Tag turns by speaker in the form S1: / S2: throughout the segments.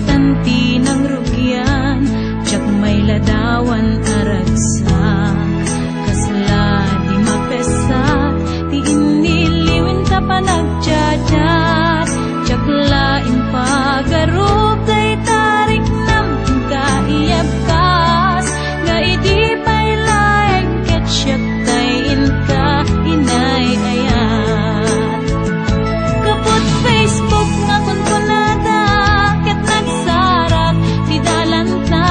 S1: tanti ng rugyan, tiyak may ladawan aragsak. Kasla di mapesa, di iniliwin ka pa nagchat-chat. Tiyak lain pagarup, day tarik nam kaiyab kas. Nga idi pa'y laing ketsyat tayin ka inay ayat. Kaput Facebook nga kunkunada, ket nagsarak di dalanta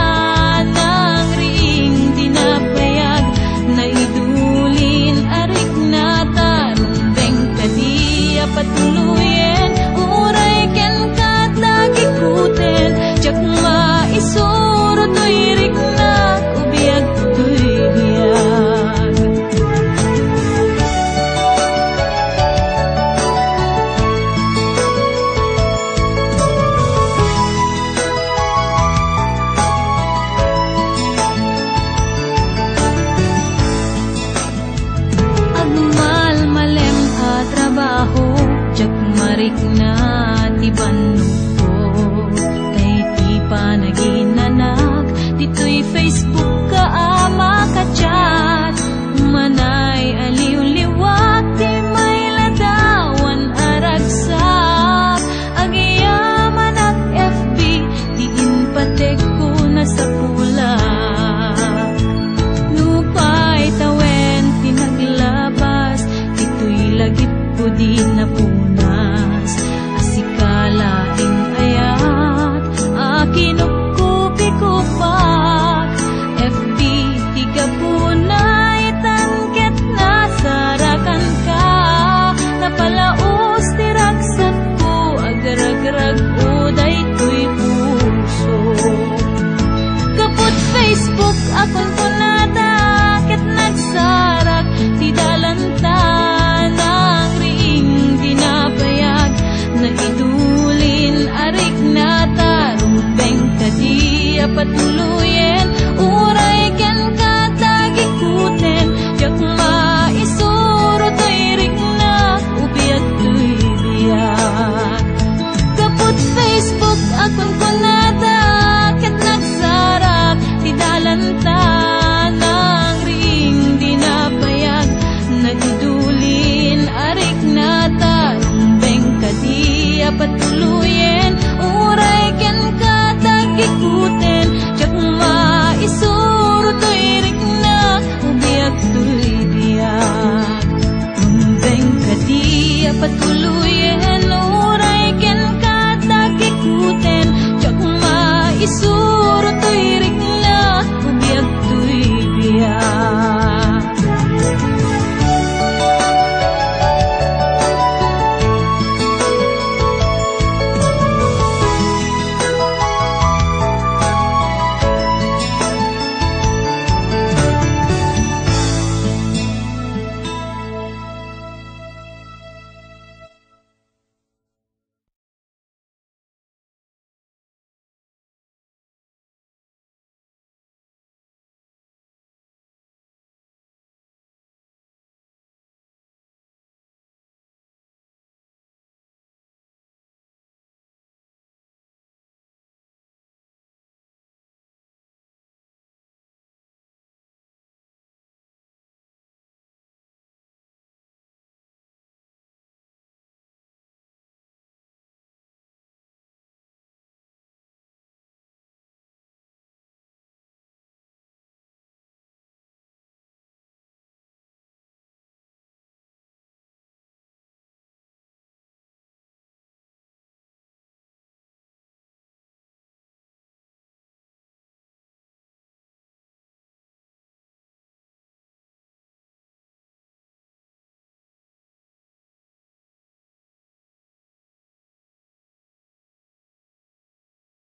S1: ng ring dinapayag. Naidulin arik na tarumbeng kadi apatuluyen. Uray ken katagikuten, jak maisuro to'y riknak ubiyag to'y biyag. Agmal malem a trabaho, jak marik na ti banuko. Kay ti panaginanak, dito'y Facebook ka ama ka-chat. Manay aliw-liwat, di may ladawan aragsak. Agiyaman at FB, di inpatek ko na sa pula. Nupay tawen tinaglabas, dito'y lagip ko di napunas. Asikalaing ayat, akinupkupi-kupak. FB tiga punay tangket na sarakan ka. Napalaos tiragsat ko, agarag-rag uday to'y puso. Kaput Facebook akong kunada, ket nagsarak ti dalanta ng ring dinapayag. Naidulin arik na tarumbeng kadi apatuluyen. Uray ken katagikuten, jak maisuro to'y riknak ubiyag to'y biyag. Kaput Facebook akong kunada, ket nagsarak ti dalanta ng ring dinapayag. Naidulin arik na tarumbeng kadi apatuluyen. Uray ken katagikuten, jak maisuro to'y riknak ubiyag to'y biyag. Rumbeng kadi apatuluyen. Uray ken katagikuten, jak maisuro